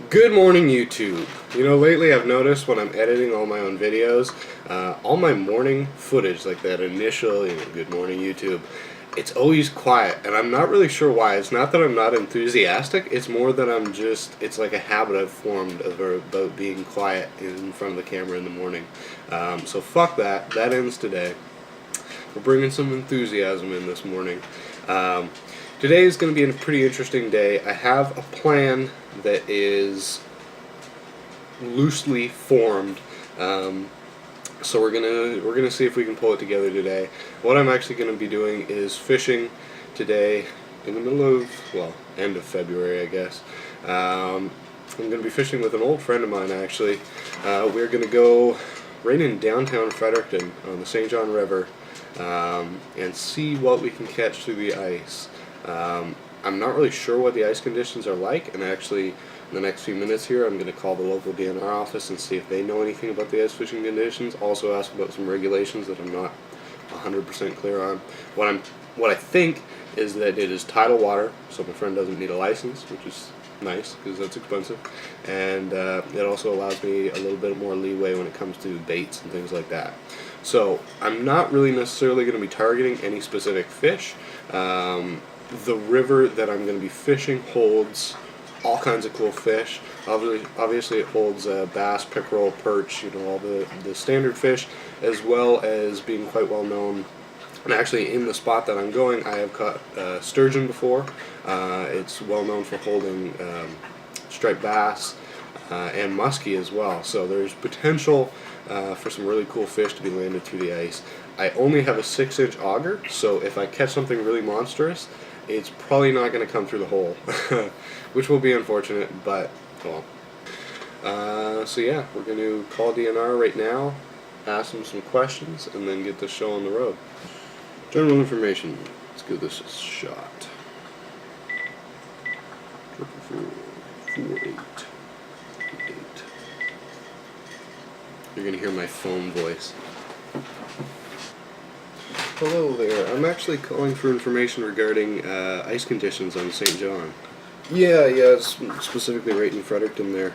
Good morning, YouTube. You know, lately I've noticed when I'm editing all my own videos, all my morning footage, like that initial, good morning, YouTube, it's always quiet, and I'm not really sure why. It's not that I'm not enthusiastic, it's more that it's like a habit I've formed about being quiet in front of the camera in the morning. So fuck that. That ends today. We're bringing some enthusiasm in this morning. Today is going to be a pretty interesting day. I have a plan that is loosely formed, so we're gonna see if we can pull it together today. What I'm actually going to be doing is fishing today in the middle of, well, end of February, I guess. I'm going to be fishing with an old friend of mine, actually. We're going to go right in downtown Fredericton on the St. John River and see what we can catch through the ice. I'm not really sure what the ice conditions are like, and actually in the next few minutes here I'm going to call the local DNR office and see if they know anything about the ice fishing conditions. Also ask about some regulations that I'm not 100% clear on. What I think is that it is tidal water, so my friend doesn't need a license, which is nice because that's expensive, and it also allows me a little bit more leeway when it comes to baits and things like that. So I'm not really necessarily going to be targeting any specific fish. The river that I'm going to be fishing holds all kinds of cool fish. Obviously it holds bass, pickerel, perch, all the standard fish, as well as being quite well known. And actually in the spot that I'm going, I have caught sturgeon before. It's well known for holding striped bass and muskie as well. So there's potential for some really cool fish to be landed through the ice. I only have a 6-inch auger, so if I catch something really monstrous, it's probably not going to come through the hole, which will be unfortunate, but well. So yeah, we're going to call DNR right now, ask them some questions, and then get the show on the road. General information. Let's give this a shot. 448. You're going to hear my phone voice. Hello there. I'm actually calling for information regarding ice conditions on St. John. Yeah, it's specifically right in Fredericton there.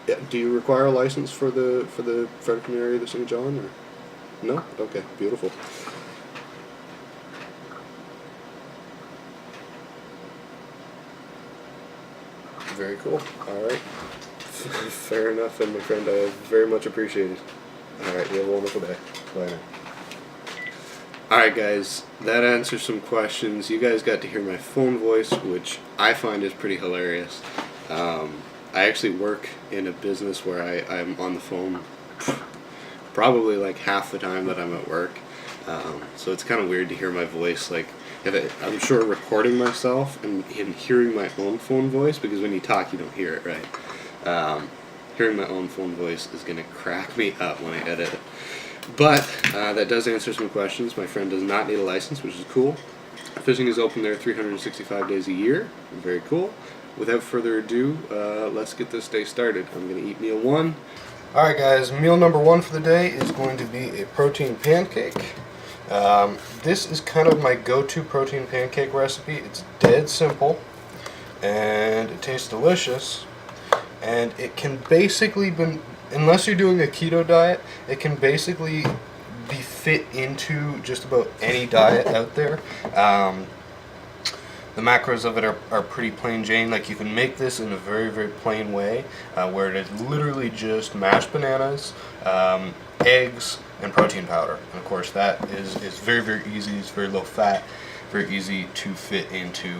Yeah, do you require a license for the Fredericton area of the St. John, or no? Okay, beautiful. Very cool. All right. Fair enough, and my friend, I very much appreciate it. All right, you have a wonderful day. Bye now. Alright guys, that answers some questions. You guys got to hear my phone voice, which I find is pretty hilarious. I actually work in a business where I'm on the phone probably like half the time that I'm at work. So it's kind of weird to hear my voice, like, I'm sure recording myself and hearing my own phone voice, because when you talk you don't hear it, right? Hearing my own phone voice is going to crack me up when I edit it. But that does answer some questions. My friend does not need a license, which is cool. Fishing is open there 365 days a year. Very cool. Without further ado, let's get this day started. I'm going to eat meal one. Alright guys, meal number one for the day is going to be a protein pancake. This is kind of my go-to protein pancake recipe. It's dead simple, and it tastes delicious. And it can basically be, unless you're doing a keto diet, it can basically be fit into just about any diet out there. The macros of it are pretty plain Jane. Like, you can make this in a very, very plain way, where it is literally just mashed bananas, eggs, and protein powder. And of course that is very, very easy. It's very low fat, very easy to fit into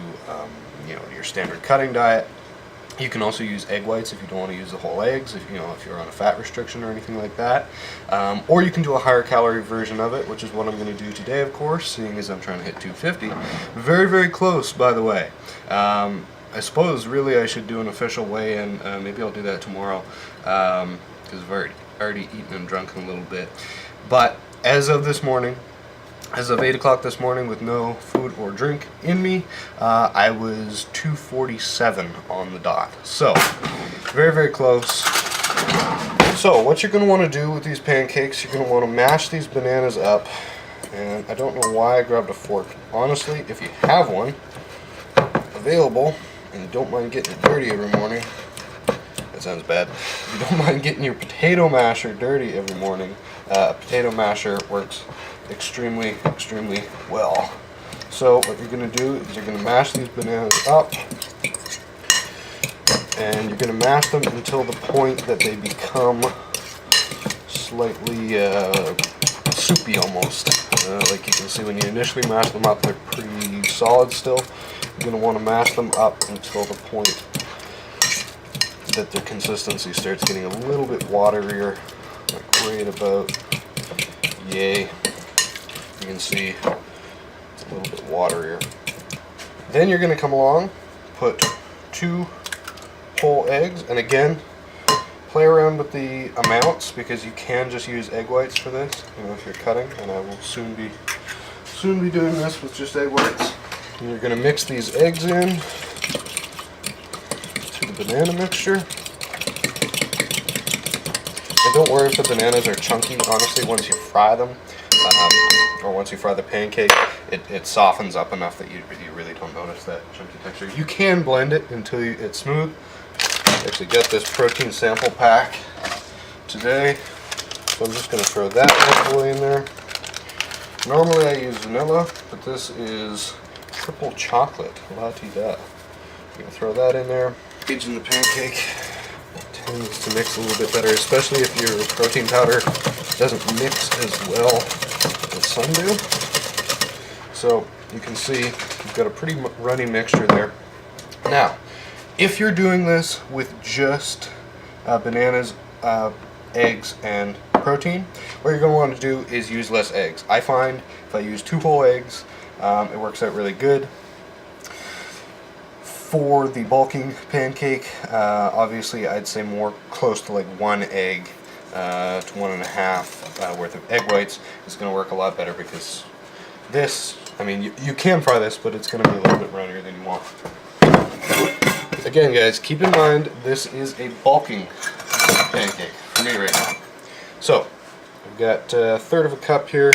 your standard cutting diet. You can also use egg whites if you don't want to use the whole eggs, if you're on a fat restriction or anything like that. Or you can do a higher calorie version of it, which is what I'm going to do today, of course, seeing as I'm trying to hit 250. Very, very close, by the way. I suppose really I should do an official weigh-in. Maybe I'll do that tomorrow, because I've already eaten and drunk a little bit. But as of this morning, as of 8 o'clock this morning, with no food or drink in me, I was 247 on the dot. So, very, very close. So, what you're going to want to do with these pancakes, you're going to want to mash these bananas up. And I don't know why I grabbed a fork. Honestly, if you have one available, and you don't mind getting it dirty every morning, that sounds bad. If you don't mind getting your potato masher dirty every morning, a potato masher works extremely, extremely well. So what you're going to do is you're going to mash these bananas up, and you're going to mash them until the point that they become slightly soupy almost. Like you can see, when you initially mash them up, they're pretty solid still. You're going to want to mash them up until the point that their consistency starts getting a little bit waterier, like right about, yay. You can see it's a little bit waterier. Then you're going to come along, put 2 whole eggs, and again, play around with the amounts, because you can just use egg whites for this, you know, if you're cutting, and I will soon be doing this with just egg whites. And you're going to mix these eggs in to the banana mixture. And don't worry if the bananas are chunky. Honestly, once you fry them, or once you fry the pancake, it softens up enough that you really don't notice that chunky texture. You can blend it until it's smooth. I actually got this protein sample pack today, so I'm just going to throw that bad boy in there. Normally I use vanilla, but this is triple chocolate, la-ti-da. I'm going to throw that in there. In the pancake tends to mix a little bit better, especially if your protein powder doesn't mix as well as some do. So you can see you've got a pretty runny mixture there. Now, if you're doing this with just bananas, eggs, and protein, what you're going to want to do is use less eggs. I find if I use 2 whole eggs, it works out really good. For the bulking pancake, obviously I'd say more close to like 1 egg to 1.5 worth of egg whites is going to work a lot better, because this, I mean, you can fry this, but it's going to be a little bit runnier than you want. Again, guys, keep in mind this is a bulking pancake for me right now. So I've got 1/3 of a cup here.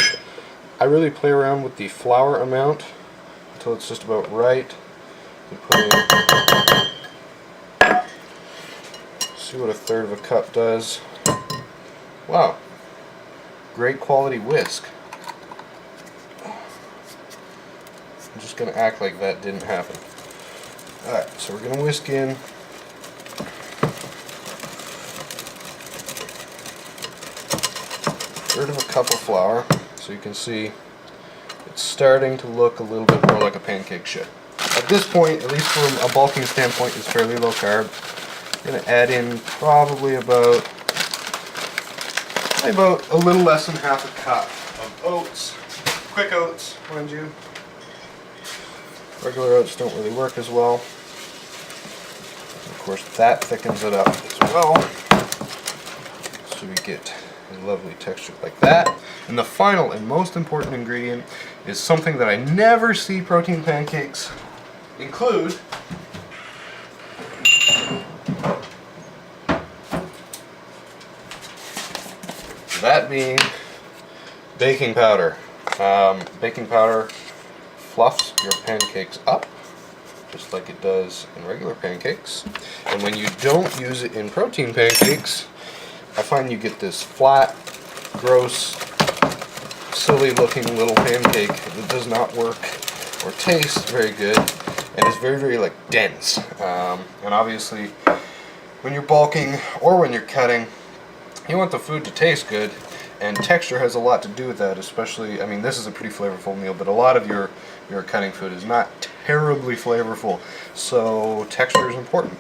I really play around with the flour amount until it's just about right. You put in, see what 1/3 of a cup does. Wow, great quality whisk. I'm just going to act like that didn't happen. Alright, so we're going to whisk in 1/3 of a cup of flour, so you can see it's starting to look a little bit more like a pancake should. At this point, at least from a bulking standpoint, it's fairly low carb. I'm going to add in probably about a little less than half a cup of oats, quick oats, mind you. Regular oats don't really work as well. Of course, that thickens it up as well, so we get a lovely texture like that. And the final and most important ingredient is something that I never see protein pancakes include. That being baking powder. Baking powder fluffs your pancakes up, just like it does in regular pancakes. And when you don't use it in protein pancakes, I find you get this flat, gross, silly looking little pancake that does not work or taste very good, and is very, very like dense. And obviously when you're bulking or when you're cutting, you want the food to taste good, and texture has a lot to do with that. Especially, I mean, this is a pretty flavorful meal, but a lot of your cutting food is not terribly flavorful, so texture is important.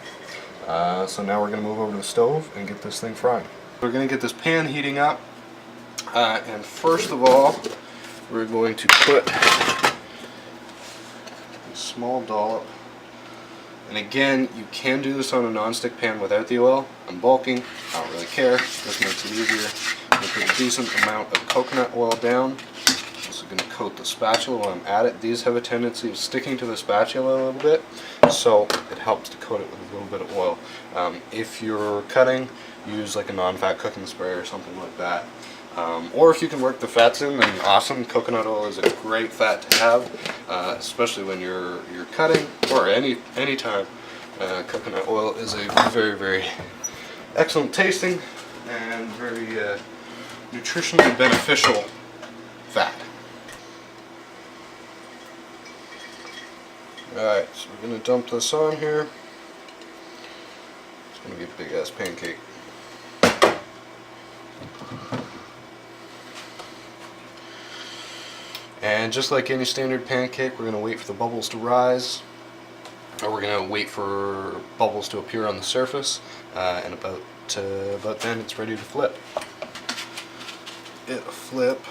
So now we're going to move over to the stove and get this thing frying. We're going to get this pan heating up, and first of all, we're going to put a small dollop. And again, you can do this on a non-stick pan without the oil. I'm bulking, I don't really care, this makes it easier. put a decent amount of coconut oil down. Also going to coat the spatula while I'm at it. These have a tendency of sticking to the spatula a little bit, so it helps to coat it with a little bit of oil. If you're cutting, use like a non-fat cooking spray or something like that. Or if you can work the fats in, then awesome. Coconut oil is a great fat to have, especially when you're cutting, or any time. Coconut oil is a very, very excellent tasting and very nutritionally beneficial fat. Alright, so we're going to dump this on here. It's going to be a big ass pancake. And just like any standard pancake, we're going to wait for the bubbles to rise, or we're going to wait for bubbles to appear on the surface, and about then it's ready to flip. It'll flip.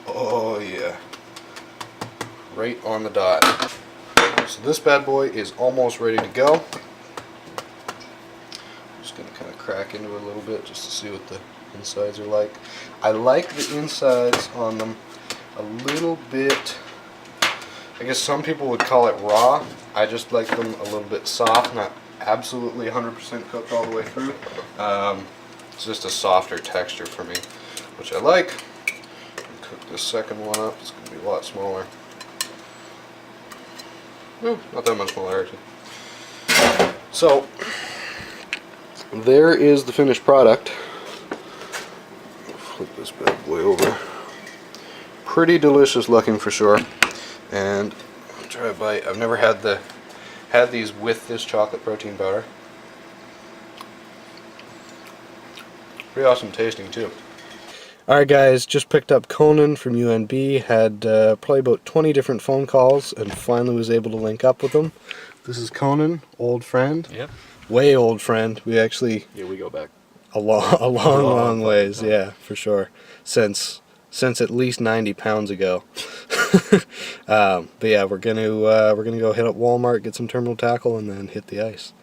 Oh yeah. Right on the dot. So this bad boy is almost ready to go. I'm just going to kind of crack into it a little bit just to see what the insides are like. I like the insides on them a little bit, I guess some people would call it raw. I just like them a little bit soft, not absolutely 100% cooked all the way through. It's just a softer texture for me, which I like. Cook this second one up, it's going to be a lot smaller. Not that much smaller actually. So, there is the finished product. Flip this bad boy over. Pretty delicious looking for sure. And I'll try a bite. I've never had these with this chocolate protein powder. Pretty awesome tasting too. Alright guys, just picked up Conan from UNB, had probably about 20 different phone calls and finally was able to link up with him. This is Conan, old friend. Yep. Way old friend. We actually... Yeah, we go back. A long ways, yeah, for sure. Since at least 90 pounds ago. But yeah, we're gonna go hit up Walmart, get some terminal tackle, and then hit the ice.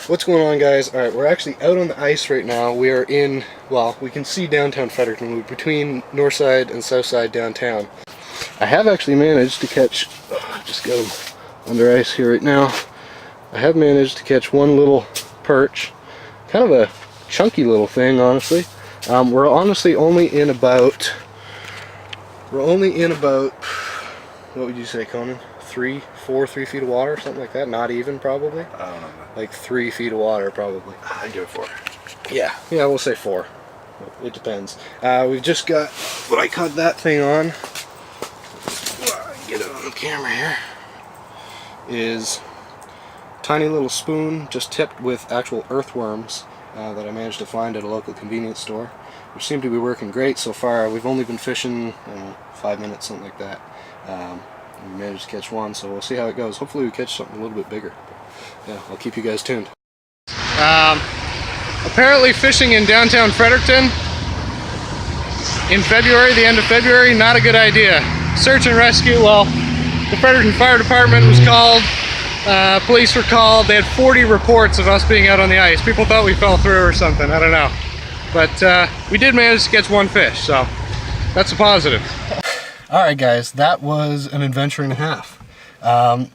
What's going on, guys? All right, we're actually out on the ice right now. We are in, well, we can see downtown Fredericton. We're between north side and south side downtown. I have actually managed to catch, just got them under ice here right now. I have managed to catch one little perch, kind of a chunky little thing, honestly. We're honestly only in about, what would you say, Conan? 3 feet of water, something like that. Not even, probably. I don't know. Like 3 feet of water, probably. I'd give it 4. Yeah, we'll say 4. It depends. We've just got what I caught that thing on. Get it on the camera here. Is tiny little spoon, just tipped with actual earthworms that I managed to find at a local convenience store, which seem to be working great so far. We've only been fishing 5 minutes, something like that. We managed to catch one, so we'll see how it goes. Hopefully we catch something a little bit bigger. Yeah, I'll keep you guys tuned. Apparently fishing in downtown Fredericton in February, the end of February, not a good idea. Search and rescue, well, the Fredericton Fire Department was called, police were called. They had 40 reports of us being out on the ice. People thought we fell through or something, I don't know. But we did manage to catch one fish, so that's a positive. Alright guys, that was an adventure and a half.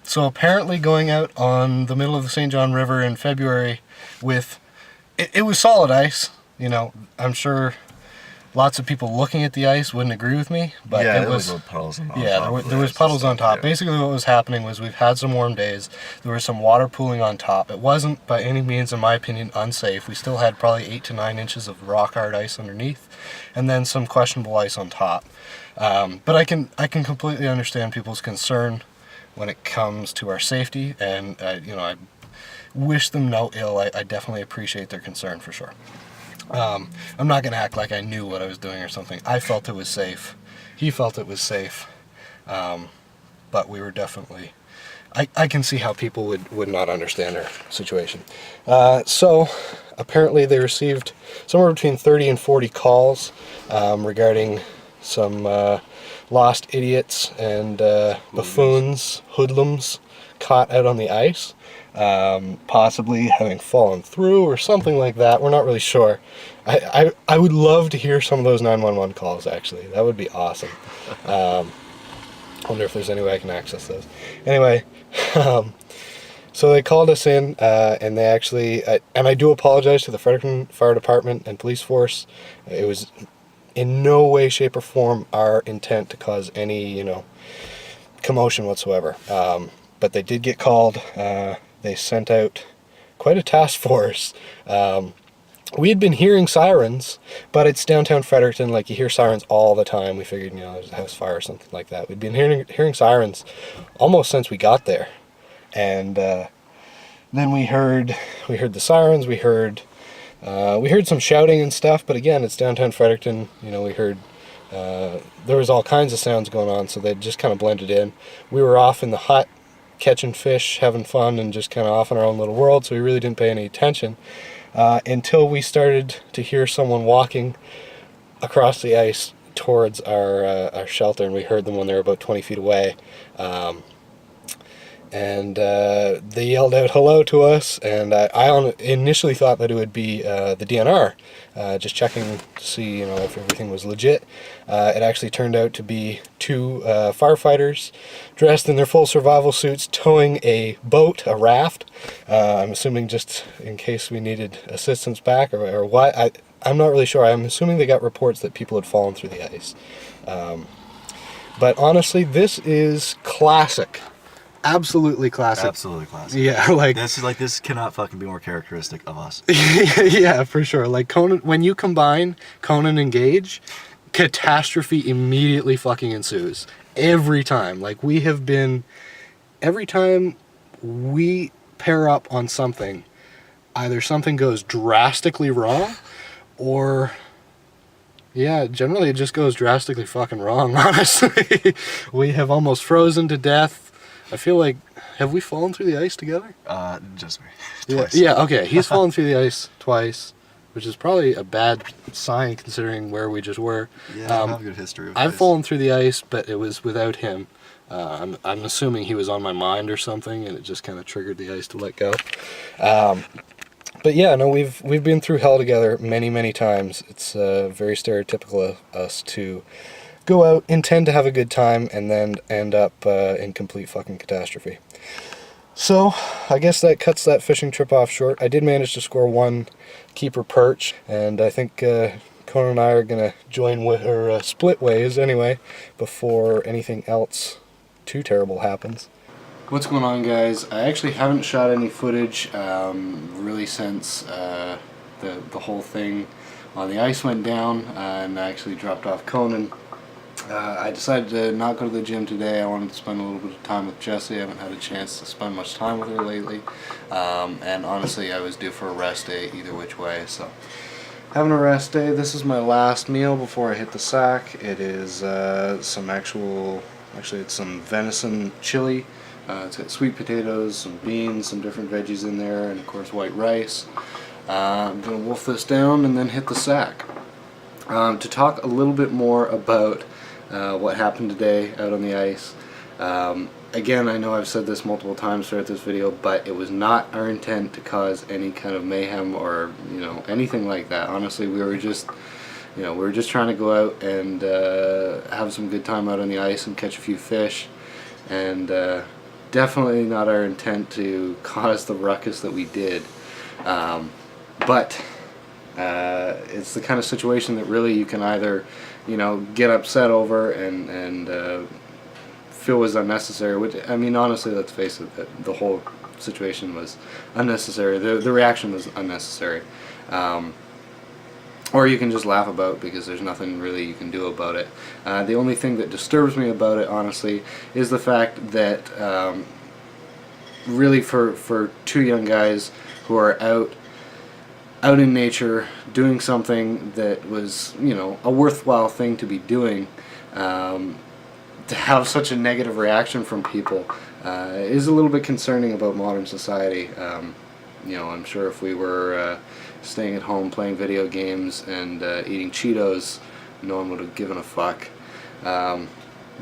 So apparently going out on the middle of the St. John River in February with, it was solid ice, you know, I'm sure lots of people looking at the ice wouldn't agree with me, but yeah, it was puddles on top. There was puddles on top. Yeah. Basically what was happening was we've had some warm days, there was some water pooling on top. It wasn't by any means, in my opinion, unsafe. We still had probably 8 to 9 inches of rock hard ice underneath, and then some questionable ice on top. But I can completely understand people's concern when it comes to our safety, and you know, I wish them no ill. I definitely appreciate their concern for sure. I'm not going to act like I knew what I was doing or something. I felt it was safe. He felt it was safe. But we were definitely... I can see how people would not understand our situation. So, apparently they received somewhere between 30 and 40 calls regarding some lost idiots and buffoons, hoodlums, caught out on the ice, possibly having fallen through or something like that. We're not really sure. I would love to hear some of those 911 calls, actually. That would be awesome. I wonder if there's any way I can access those. Anyway, so they called us in, and they actually, and I do apologize to the Fredericton Fire Department and Police Force. It was in no way, shape, or form our intent to cause any, commotion whatsoever. But they did get called. They sent out quite a task force. We had been hearing sirens, but it's downtown Fredericton. Like, you hear sirens all the time. We figured, there's a house fire or something like that. We'd been hearing sirens almost since we got there. And then we heard the sirens. We heard some shouting and stuff. But again, it's downtown Fredericton. We heard there was all kinds of sounds going on, so they just kind of blended in. We were off in the hut catching fish, having fun, and just kind of off in our own little world. So we really didn't pay any attention until we started to hear someone walking across the ice towards our shelter, and we heard them when they were about 20 feet away. And they yelled out hello to us, and I initially thought that it would be the DNR, just checking to see if everything was legit. It actually turned out to be two firefighters dressed in their full survival suits towing a boat, a raft. I'm assuming just in case we needed assistance back or what. I'm not really sure. I'm assuming they got reports that people had fallen through the ice. But honestly, this is classic. Absolutely classic. Absolutely classic. Yeah, this cannot fucking be more characteristic of us. Yeah, for sure. Like Conan, when you combine Conan and Gage, catastrophe immediately fucking ensues. Every time. Like, every time we pair up on something, either something goes drastically wrong, or generally it just goes drastically fucking wrong, honestly. We have almost frozen to death. I feel like, have we fallen through the ice together? Just me. Twice. Yeah, okay. He's fallen through the ice twice, which is probably a bad sign considering where we just were. Yeah, I have a good history with I've ice. fallen through the ice, but it was without him. I'm assuming he was on my mind or something, and it just kind of triggered the ice to let go. But yeah, no, we've been through hell together many, many times. It's very stereotypical of us to go out, intend to have a good time, and then end up in complete fucking catastrophe. So, I guess that cuts that fishing trip off short. I did manage to score one keeper perch, and I think Conan and I are going to join with or split ways anyway, before anything else too terrible happens. What's going on, guys? I actually haven't shot any footage really since the whole thing on the ice went down, and I actually dropped off Conan. I decided to not go to the gym today. I wanted to spend a little bit of time with Jessie. I haven't had a chance to spend much time with her lately. And honestly, I was due for a rest day either which way. So, having a rest day. This is my last meal before I hit the sack. It is it's some venison chili. It's got sweet potatoes, some beans, some different veggies in there, and of course white rice. I'm going to wolf this down and then hit the sack. To talk a little bit more about what happened today out on the ice. Again, I know I've said this multiple times throughout this video, but it was not our intent to cause any kind of mayhem or anything like that. Honestly, we were just trying to go out and have some good time out on the ice and catch a few fish, and definitely not our intent to cause the ruckus that we did. But it's the kind of situation that really you can either get upset over and feel was unnecessary, which, I mean, honestly, let's face it, the whole situation was unnecessary. The reaction was unnecessary. Or you can just laugh about because there's nothing really you can do about it. The only thing that disturbs me about it, honestly, is the fact that really for two young guys who are out in nature doing something that was a worthwhile thing to be doing, to have such a negative reaction from people is a little bit concerning about modern society. I'm sure if we were staying at home playing video games and eating Cheetos, no one would have given a fuck.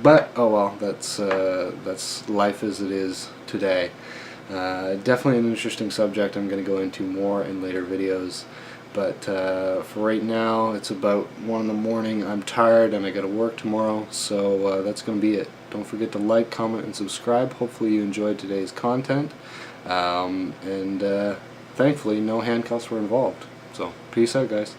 But oh well, that's life as it is today. Definitely an interesting subject I'm going to go into more in later videos. But for right now, it's about 1 in the morning. I'm tired and I got to work tomorrow, so that's going to be it. Don't forget to like, comment, and subscribe. Hopefully you enjoyed today's content. And thankfully, no handcuffs were involved. So, peace out, guys.